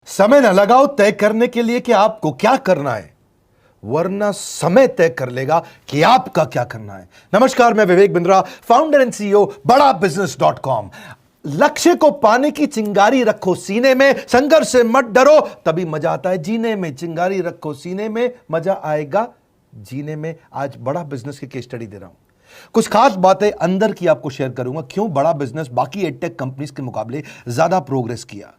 समय न लगाओ तय करने के लिए कि आपको क्या करना है, वरना समय तय कर लेगा कि आपका क्या करना है। नमस्कार, मैं Vivek Bindra, founder and CEO बड़ा बिजनेस.com। लक्ष्य को पाने की चिंगारी रखो सीने में, संघर्ष से मत डरो, तभी मजा आता है जीने में। चिंगारी रखो सीने में, मजा आएगा जीने में। आज बड़ा बिजनेस की केस स्टडी दे रहा हूं, कुछ खास बातें अंदर की आपको शेयर करूंगा, क्यों बड़ा बिजनेस बाकी एडटेक कंपनीज के मुकाबले ज्यादा प्रोग्रेस किया।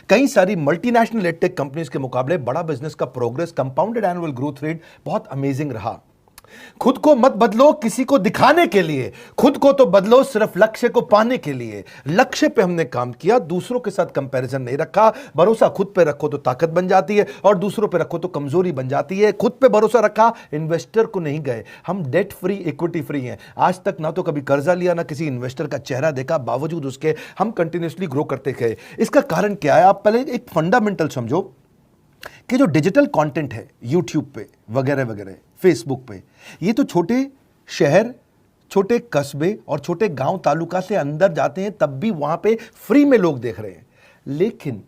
कई सारी मल्टीनेशनल एडटेक कंपनीज के मुकाबले बड़ा बिजनेस का progress, compounded annual growth rate बहुत अमेजिंग रहा। खुद को मत बदलो किसी को दिखाने के लिए, खुद को तो बदलो सिर्फ लक्ष्य को पाने के लिए। लक्ष्य पे हमने काम किया, दूसरों के साथ कंपैरिजन नहीं रखा। भरोसा खुद पे रखो तो ताकत बन जाती है, और दूसरों पे रखो तो कमजोरी बन जाती है। खुद पे भरोसा रखा, इन्वेस्टर को नहीं गए। हम डेट फ्री, इक्विटी फ्री हैं। आज तक ना तो कभी कर्जा लिया, ना किसी इन्वेस्टर का चेहरा देखा, बावजूद उसके हम कंटिन्यूसली ग्रो करते गए। इसका कारण क्या है? आप पहले एक फंडामेंटल समझो कि जो डिजिटल कंटेंट है यूट्यूब पे वगैरह वगैरह, फेसबुक पे, ये तो छोटे शहर, छोटे कस्बे और छोटे गांव तालुका से अंदर जाते हैं, तब भी वहां पे फ्री में लोग देख रहे हैं। लेकिन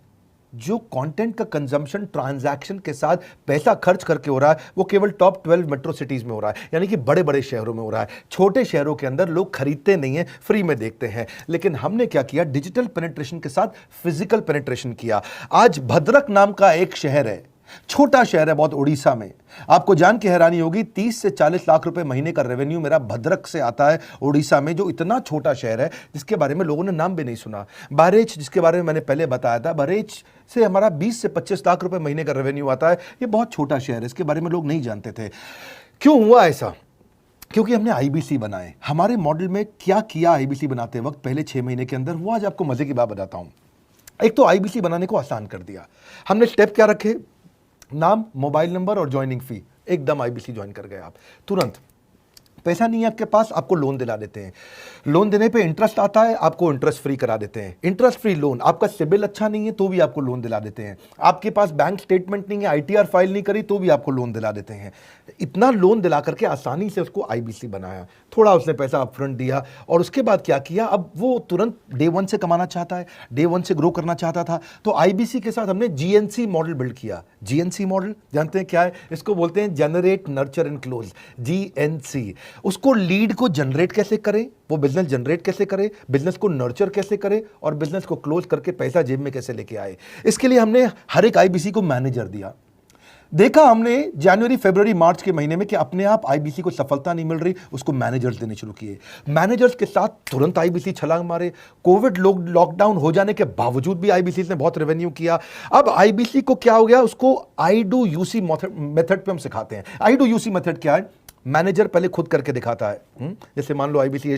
जो कंटेंट का कंजम्पशन ट्रांजैक्शन के साथ पैसा खर्च करके हो रहा है, वो केवल टॉप 12 मेट्रो सिटीज में हो रहा है, यानी कि बड़े बड़े शहरों में हो रहा है। छोटे शहरों के अंदर लोग खरीदते नहीं हैं, फ्री में देखते हैं। लेकिन हमने क्या किया? डिजिटल पेनिट्रेशन के साथ फिजिकल पेनिट्रेशन किया। आज भद्रक नाम का एक शहर है, छोटा शहर है बहुत, उड़ीसा में। आपको जान के हैरानी होगी, 30 से 40 लाख रुपए महीने का रेवेन्यू मेरा भद्रक से आता है, उड़ीसा में, जो इतना छोटा शहर है जिसके बारे में लोगों ने नाम भी नहीं सुना। बहरेच, जिसके बारे में मैंने पहले बताया था, बहरेच से हमारा 20 से 25 लाख रुपए महीने का रेवेन्यू आता है। ये बहुत छोटा शहर है, इसके बारे में लोग नहीं जानते थे। क्यों हुआ ऐसा? क्योंकि हमने आईबीसी बनाए। हमारे मॉडल में क्या किया आईबीसी बनाते वक्त, पहले 6 महीने के अंदर, वो आज आपको मजे की बात बताता हूं। एक तो आईबीसी बनाने को आसान कर दिया हमने। स्टेप क्या रखे? नाम, मोबाइल नंबर और ज्वाइनिंग फी। एकदम आईबीसी ज्वाइन कर गए आप तुरंत। पैसा नहीं है आपके पास, आपको लोन दिला देते हैं। लोन देने पे इंटरेस्ट आता है, आपको इंटरेस्ट फ्री करा देते हैं। Interest free loan. आपका सिबिल अच्छा नहीं है तो भी आपको लोन दिला देते हैं। आपके पास बैंक स्टेटमेंट नहीं है, आईटीआर फाइल नहीं करी, तो भी आपको लोन दिला देते हैं। इतना लोन दिला करके आसानी से उसको आईबीसी बनाया। थोड़ा उसने पैसा अपफ्रंट दिया, और उसके बाद क्या किया? अब वो तुरंत डे 1 से कमाना चाहता है, डे 1 से ग्रो करना चाहता था, तो आईबीसी के साथ हमने जीएनसी मॉडल बिल्ड किया। जीएनसी मॉडल जानते हैं क्या है? इसको बोलते हैं generate, nurture and close, GNC. उसको लीड को जनरेट कैसे करें, वो बिजनेस जनरेट कैसे करे, बिजनेस को नर्चर कैसे करे, और बिजनेस को क्लोज करके पैसा जेब में कैसे लेके आए। इसके लिए हमने हर एक आईबीसी को मैनेजर दिया। देखा हमने जनवरी, फरवरी, मार्च के महीने में कि अपने आप आईबीसी को सफलता नहीं मिल रही, उसको मैनेजर्स देने शुरू किए। मैनेजर्स के साथ तुरंत आईबीसी छलांग मारे। कोविड लॉकडाउन हो जाने के बावजूद भी आईबीसी ने बहुत रेवेन्यू किया। अब आईबीसी को क्या हो गया? उसको आई डू यूसी मेथड पे हम सिखाते हैं। आई डू यूसी मेथड क्या है? मैनेजर पहले खुद करके दिखाता है। जैसे मान लो आईबीसी है,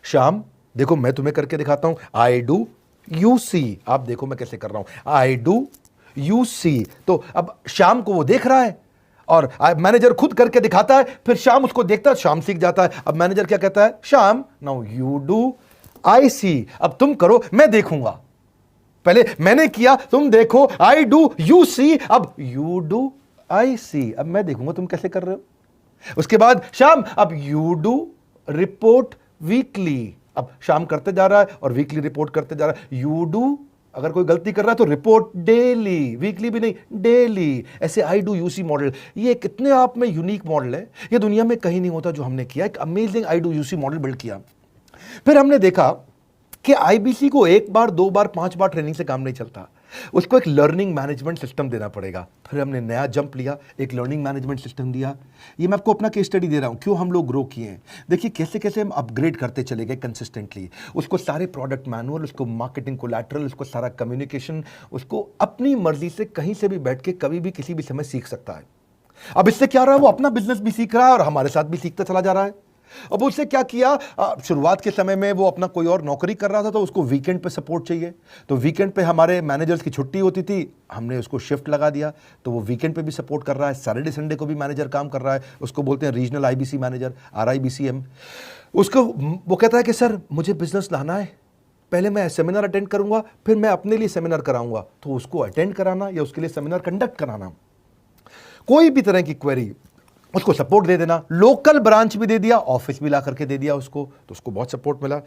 शाम देखो मैं तुम्हें करके दिखाता हूं, आई डू यूसी, आप देखो मैं कैसे कर रहा हूं, आई डू यूसी। तो अब शाम को वो देख रहा है, और मैनेजर खुद करके दिखाता है, फिर शाम उसको देखता है, शाम सीख जाता है। अब मैनेजर क्या कहता है? शाम, नाउ यू डू आई सी, अब तुम करो मैं देखूंगा। पहले मैंने किया, तुम देखो, आई डू यू सी, अब यू डू आई सी, अब मैं देखूंगा तुम कैसे कर रहे हो। उसके बाद शाम, अब यू डू रिपोर्ट वीकली, अब शाम करते जा रहा है और वीकली रिपोर्ट करते जा रहा है। यू डू, अगर कोई गलती कर रहा है तो रिपोर्ट डेली, वीकली भी नहीं, डेली। ऐसे आई डू यूसी मॉडल, ये कितने आप में यूनिक मॉडल है, ये दुनिया में कहीं नहीं होता जो हमने किया। एक amazing I do UC model build किया। फिर हमने देखा कि आईबीसी को 1 बार, 2 बार, 5 बार ट्रेनिंग से काम नहीं चलता, उसको एक लर्निंग मैनेजमेंट सिस्टम देना पड़ेगा। फिर हमने नया जंप लिया, एक लर्निंग मैनेजमेंट सिस्टम दिया। ये मैं आपको अपना केस स्टडी दे रहा हूं, क्यों हम लोग ग्रो किए हैं। देखिए कैसे कैसे हम अपग्रेड करते चले गए कंसिस्टेंटली। उसको सारे प्रोडक्ट मैनुअल, उसको मार्केटिंग कोलैटरल, उसको सारा कम्युनिकेशन, उसको अपनी मर्जी से कहीं से भी बैठ के कभी भी किसी भी समय सीख सकता है। अब इससे क्या रहा है? वो अपना बिजनेस भी सीख रहा है और हमारे साथ भी सीखता चला जा रहा है। अब उससे क्या किया? शुरुआत के समय में वो अपना कोई और नौकरी कर रहा था, तो उसको वीकेंड पे सपोर्ट चाहिए, तो वीकेंड पे हमारे मैनेजर्स की छुट्टी होती थी, हमने उसको शिफ्ट लगा दिया, तो वो वीकेंड पे भी सपोर्ट कर रहा है। सैटरडे संडे को भी मैनेजर काम कर रहा है, उसको बोलते हैं रीजनल आईबीसी मैनेजर, RIBCM। उसको वो कहता है कि सर मुझे बिजनेस लाना है, पहले मैं सेमिनार अटेंड करूंगा, फिर मैं अपने लिए सेमिनार कराऊंगा। तो उसको अटेंड कराना या उसके लिए सेमिनार कंडक्ट कराना, कोई भी तरह की क्वेरी, उसको सपोर्ट दे देना, लोकल ब्रांच भी दे दिया, ऑफिस भी ला करके दे दिया उसको, तो उसको बहुत सपोर्ट मिला।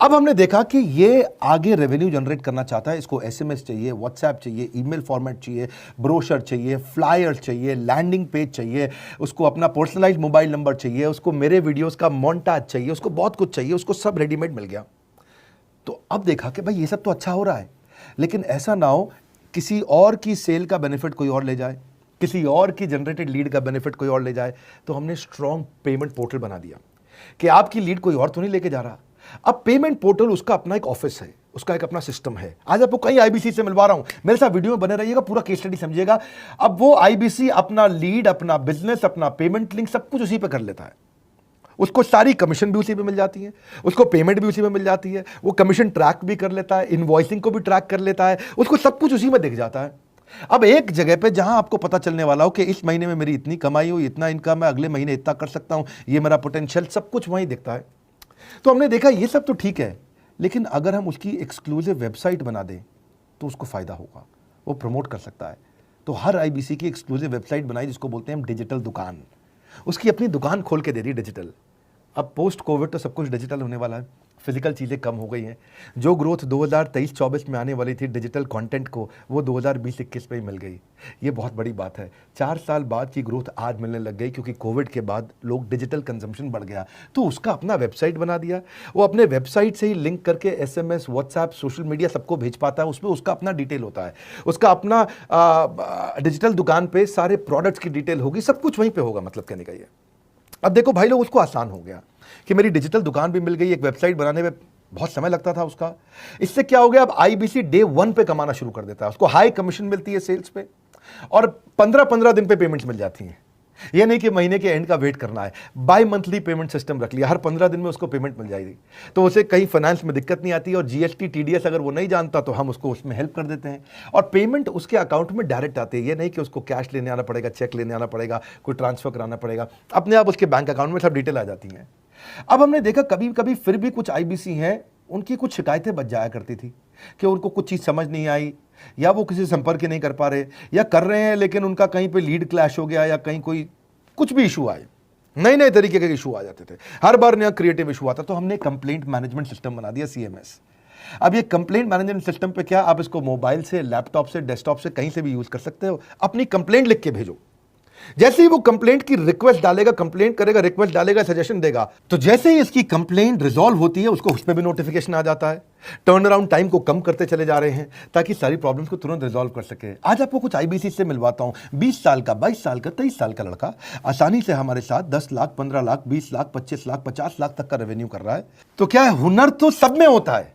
अब हमने देखा कि ये आगे रेवेन्यू जनरेट करना चाहता है, इसको एसएमएस चाहिए, व्हाट्सएप चाहिए, ईमेल फॉर्मेट चाहिए, ब्रोशर चाहिए, फ्लायर चाहिए, लैंडिंग पेज चाहिए, उसको अपना पर्सनलाइज्ड मोबाइल नंबर चाहिए, उसको मेरे वीडियोस का मोन्टाज चाहिए, उसको बहुत कुछ चाहिए, उसको सब रेडीमेड मिल गया। तो अब देखा कि भाई ये सब तो अच्छा हो रहा है, लेकिन ऐसा ना हो किसी और की सेल का बेनिफिट कोई और ले जाए, किसी और की जनरेटेड लीड का बेनिफिट कोई और ले जाए। तो हमने स्ट्रॉन्ग पेमेंट पोर्टल बना दिया कि आपकी लीड कोई और तो नहीं लेके जा रहा। अब पेमेंट पोर्टल उसका अपना एक ऑफिस है, उसका एक अपना सिस्टम है। आज आपको कई आईबीसी से मिलवा रहा हूं, मेरे साथ वीडियो में बने रहिएगा, पूरा केस स्टडी समझिएगा। अब वो आईबीसी अपना लीड, अपना बिजनेस, अपना पेमेंट लिंक सब कुछ उसी पे कर लेता है। उसको सारी कमीशन भी उसी पे मिल जाती है, उसको पेमेंट भी उसी में मिल जाती है, वो कमीशन ट्रैक भी कर लेता है, इनवॉइसिंग को भी ट्रैक कर लेता है, उसको सब कुछ उसी में दिख जाता है। अब एक जगह पे जहां आपको पता चलने वाला हो कि इस महीने में मेरी इतनी कमाई हुई, इतना इनकम है, अगले महीने इतना कर सकता हूं, ये मेरा पोटेंशियल, सब कुछ वहीं दिखता है। तो हमने देखा ये सब तो ठीक है, लेकिन अगर हम उसकी एक्सक्लूसिव वेबसाइट बना दें तो उसको फायदा होगा, वो प्रमोट कर सकता है। तो हर आईबीसी की एक्सक्लूसिव वेबसाइट बनाई, जिसको बोलते हैं हम डिजिटल दुकान। उसकी अपनी दुकान खोल के दे दी डिजिटल। अब पोस्ट कोविड तो सब कुछ डिजिटल होने वाला है, फिजिकल चीज़ें कम हो गई हैं। जो ग्रोथ 2023-24 में आने वाली थी डिजिटल कंटेंट को, वो 2020-21 में ही मिल गई। ये बहुत बड़ी बात है। 4 साल बाद की ग्रोथ आज मिलने लग गई, क्योंकि कोविड के बाद लोग डिजिटल कंजम्पशन बढ़ गया। तो उसका अपना वेबसाइट बना दिया, वो अपने वेबसाइट से ही लिंक करके एसएमएस, व्हाट्सएप, सोशल मीडिया सबको भेज पाता है। उसमें उसका अपना डिटेल होता है, उसका अपना डिजिटल दुकान पे सारे प्रोडक्ट्स की डिटेल होगी, सब कुछ वहीं पर होगा। मतलब कहने का ये, अब देखो भाई लोग, उसको आसान हो गया कि मेरी डिजिटल दुकान भी मिल गई। एक वेबसाइट बनाने में बहुत समय लगता था उसका। इससे क्या हो गया, अब आईबीसी डे 1 पे कमाना शुरू कर देता है। उसको हाई कमीशन मिलती है सेल्स पे, और 15-15 दिन पे पेमेंट्स मिल जाती हैं। ये नहीं कि महीने के एंड का वेट करना है, बाई मंथली पेमेंट सिस्टम रख लिया, हर 15 दिन में उसको पेमेंट मिल जाएगी। तो उसे कहीं फाइनेंस में दिक्कत नहीं आती, और जीएसटी, टीडीएस अगर वो नहीं जानता तो हम उसको उसमें हेल्प कर देते हैं, और पेमेंट उसके अकाउंट में डायरेक्ट आती है। ये नहीं कि उसको कैश लेने आना पड़ेगा, चेक लेने आना पड़ेगा, कोई ट्रांसफर कराना पड़ेगा, अपने आप उसके बैंक अकाउंट में सब डिटेल आ जाती हैं। अब हमने देखा कभी कभी फिर भी कुछ आईबीसी हैं, उनकी कुछ शिकायतें बच जाया करती थी कि उनको कुछ चीज़ समझ नहीं आई, या वो किसी संपर्क ही नहीं कर पा रहे, या कर रहे हैं लेकिन उनका कहीं पे लीड क्लैश हो गया, या कहीं कोई कुछ भी इशू आए, नए नए तरीके के इशू आ जाते थे, हर बार नया क्रिएटिव इशू आता। तो हमने कंप्लेंट मैनेजमेंट सिस्टम बना दिया, सीएमएस। अब ये कंप्लेंट मैनेजमेंट सिस्टम पे क्या, आप इसको मोबाइल से, लैपटॉप से, डेस्कटॉप से, कहीं से भी यूज कर सकते हो। अपनी कंप्लेंट लिख के भेजो, जैसे ही वो कंप्लेंट की रिक्वेस्ट डालेगा, कंप्लेंट करेगा, रिक्वेस्ट डालेगा, सजेशन देगा, तो जैसे ही इसकी कंप्लेंट रिजॉल्व होती है उसको उस पर भी नोटिफिकेशन आ जाता है। टर्न अराउंड टाइम को कम करते चले जा रहे हैं, ताकि सारी प्रॉब्लम्स को तुरंत रिजॉल्व कर सके। आज आपको कुछ आईबीसी से मिलवाता हूं, 20 साल का, 22 साल का, 23 साल का लड़का आसानी से हमारे साथ 10 लाख, 15 लाख, 20 लाख, 25 लाख, 50 लाख तक का रेवेन्यू कर रहा है। तो क्या है, हुनर तो सब में होता है,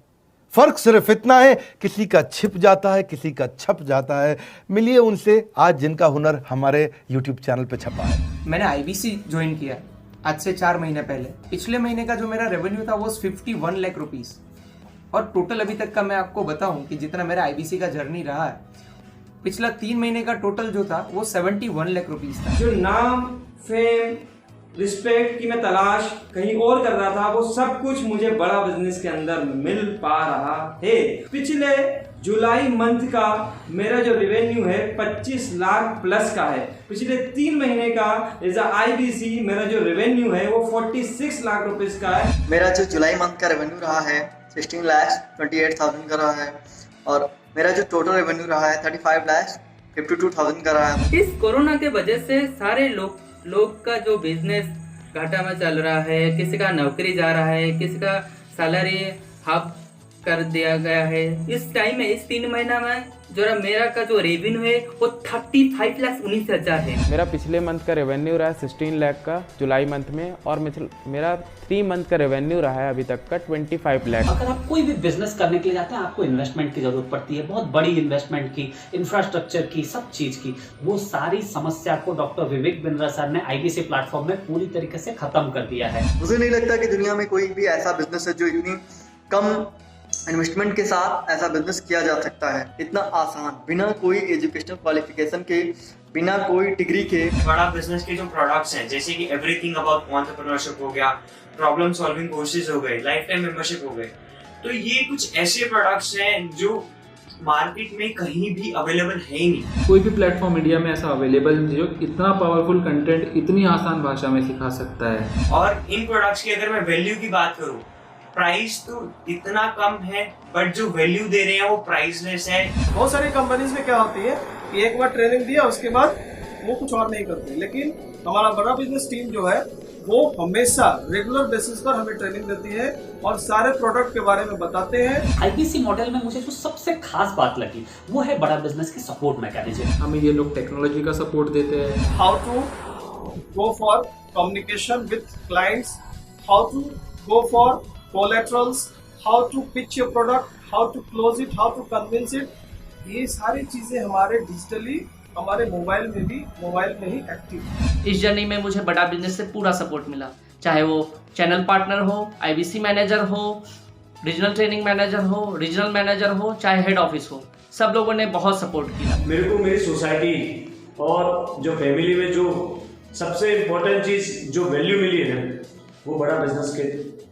फर्क सिर्फ इतना है किसी का छिप जाता है, किसी का छप जाता है। मिलिए उनसे आज जिनका हुनर हमारे यूट्यूब चैनल पे छपा है। मैंने आईबीसी ज्वाइन किया आज से 4 महीने पहले। पिछले महीने का जो मेरा रेवेन्यू था वो 51 लाख रुपीस, और टोटल अभी तक का मैं आपको बताऊं कि जितना मेरा आईबीसी का जर्नी रहा है, पिछला 3 महीने का टोटल जो था वो 71 लाख रुपीस था। जो नाम, फेम, रिस्पेक्ट की मैं तलाश कहीं और कर रहा था, वो सब कुछ मुझे बड़ा बिजनेस के अंदर मिल पा रहा है। पिछले जुलाई मंथ का मेरा जो रेवेन्यू है 25 लाख प्लस का है। पिछले 3 महीने का एज अ आईबीसी मेरा जो रेवेन्यू है वो 46 लाख रुपीस का है। मेरा जो जुलाई मंथ का रेवेन्यू रहा है 16 लाख 28,000 का रहा है, और मेरा जो टोटल रेवेन्यू रहा है 35 लाख 52,000 का रहा है। इस कोरोना के वजह से सारे लोग का जो बिजनेस घाटा में चल रहा है, किसी का नौकरी जा रहा है, किसी का सैलरी हाफ कर दिया गया है। इस टाइम में, इस 3 महीना में जो मेरा का जो रेवेन्यू है वो 35,19,000 है। मेरा पिछले मंथ का रेवेन्यू रहा है 16 लाख का जुलाई मंथ में, और मेरा 3 मंथ का रेवेन्यू रहा है अभी तक का 25 लाख। अगर आप कोई भी बिजनेस करने के लिए जाते हैं, आपको इन्वेस्टमेंट की जरूरत पड़ती है, बहुत बड़ी इन्वेस्टमेंट की, इंफ्रास्ट्रक्चर की, सब चीज की। वो सारी समस्या को डॉक्टर विवेक बिंद्रा सर ने आईबीसी प्लेटफॉर्म में पूरी तरीके से खत्म कर दिया है। मुझे नहीं लगता कि दुनिया में कोई भी ऐसा बिजनेस है जो इतनी कम इन्वेस्टमेंट के साथ ऐसा बिजनेस किया जा सकता है, इतना आसान, बिना कोई एजुकेशनल क्वालिफिकेशन के, बिना कोई डिग्री के। बड़ा बिजनेस के जो प्रोडक्ट्स हैं, जैसे कि एवरीथिंग अबाउट एंटरप्रेन्योरशिप हो गया, प्रॉब्लम सॉल्विंग कोर्सेज हो गए, लाइफ टाइम मेंबरशिप हो गए, तो ये कुछ ऐसे प्रोडक्ट्स हैं जो मार्केट में कहीं भी अवेलेबल है ही नहीं। कोई भी प्लेटफॉर्म इंडिया में ऐसा अवेलेबल नहीं जो इतना पावरफुल कंटेंट इतनी आसान भाषा में सिखा सकता है। और इन प्रोडक्ट्स की अगर मैं वैल्यू की बात करूं, प्राइस तो इतना कम है बट जो वैल्यू दे रहे हैं वो प्राइसलेस है। बहुत सारी कंपनीज में क्या होती है कि एक बार ट्रेनिंग दिया उसके बाद वो कुछ और नहीं करते, लेकिन हमारा बड़ा बिजनेस टीम जो है वो हमेशा रेगुलर बेसिस पर हमें ट्रेनिंग देती है और सारे प्रोडक्ट के बारे में बताते हैं। आईबीसी मॉडल में मुझे जो सबसे खास बात लगी वो है बड़ा बिजनेस की सपोर्ट मैकेनिज्म। हमें ये लोग टेक्नोलॉजी का सपोर्ट देते हैं। How to go for communication with clients, how to go for collaterals, how to pitch your product, how to close it, how to convince it, ये सारी चीजें हमारे डिजिटली हमारे मोबाइल में ही एक्टिव है। इस जर्नी में मुझे बड़ा बिजनेस से पूरा सपोर्ट मिला, चाहे वो चैनल पार्टनर हो, आईबीसी मैनेजर हो, रीजनल ट्रेनिंग मैनेजर हो, रीजनल मैनेजर हो, चाहे हेड ऑफिस हो, सब लोगों ने बहुत सपोर्ट किया। मेरे को मेरी सोसाइटी और जो फैमिली में जो सबसे इम्पोर्टेंट चीज़ जो वैल्यू मिली है ना, वो बड़ा बिजनेस के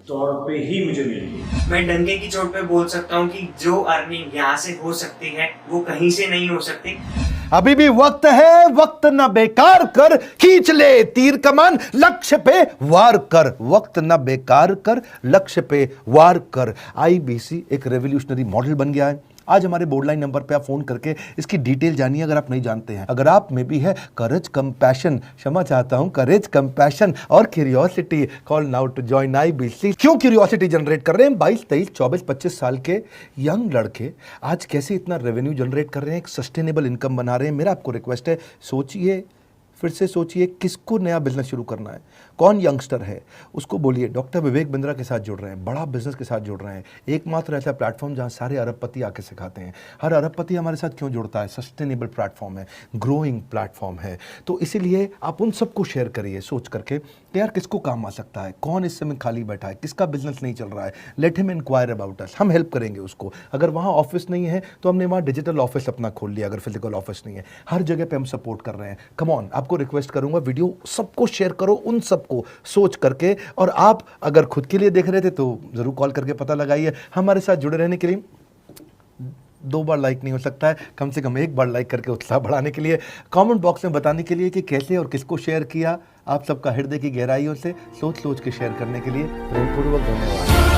तौर पे ही मुझे मिली। मैं डंके की चोट पे बोल सकता हूँ कि जो अर्निंग यहाँ से हो सकती है वो कहीं से नहीं हो सकती। अभी भी वक्त है, वक्त न बेकार कर, खींच ले तीर कमान, लक्ष्य पे वार कर, वक्त न बेकार कर, लक्ष्य पे वार कर। आईबीसी एक रेवोल्यूशनरी मॉडल बन गया है। आज हमारे बोर्ड लाइन नंबर पे आप फोन करके इसकी डिटेल जानिए अगर आप नहीं जानते हैं। अगर आप में भी है करेज, कंपैशन, क्षमा चाहता हूं, करेज, कंपैशन और curiosity, call now to join IBC. क्यों क्यूरियोसिटी जनरेट कर रहे हैं? 22, 23, 24, 25 साल के यंग लड़के आज कैसे इतना रेवेन्यू जनरेट कर रहे हैं, एक सस्टेनेबल इनकम बना रहे हैं। मेरा आपको रिक्वेस्ट है, सोचिए, फिर से सोचिए, किसको नया बिजनेस शुरू करना है, कौन यंगस्टर है, उसको बोलिए डॉक्टर विवेक बिंद्रा के साथ जुड़ रहे हैं, बड़ा बिजनेस के साथ जुड़ रहे हैं। एकमात्र ऐसा प्लेटफॉर्म जहां सारे अरबपति आके सिखाते हैं। हर अरबपति हमारे साथ क्यों जुड़ता है? सस्टेनेबल प्लेटफॉर्म है, ग्रोइंग प्लेटफॉर्म है। तो इसीलिए आप उन सबको शेयर करिए सोच करके कि यार किसको काम आ सकता है, कौन इस समय खाली बैठा है, किसका बिजनेस नहीं चल रहा है, let him inquire about us, हम हेल्प करेंगे उसको। अगर वहाँ ऑफिस नहीं है तो हमने वहाँ डिजिटल ऑफिस अपना खोल लिया, अगर फिजिकल ऑफिस नहीं है, हर जगह पे हम सपोर्ट कर रहे हैं। कम ऑन, आपको रिक्वेस्ट करूंगा वीडियो सबको शेयर करो, उन सबको सोच करके। और आप अगर खुद के लिए देख रहे थे तो जरूर कॉल करके पता लगाइए। हमारे साथ जुड़े रहने के लिए 2 बार लाइक नहीं हो सकता है, कम से कम 1 बार लाइक करके उत्साह बढ़ाने के लिए, कमेंट बॉक्स में बताने के लिए कि कैसे और किसको शेयर किया। आप सबका हृदय की गहराइयों से सोच सोच के शेयर करने के लिए प्रेमपूर्वक धन्यवाद।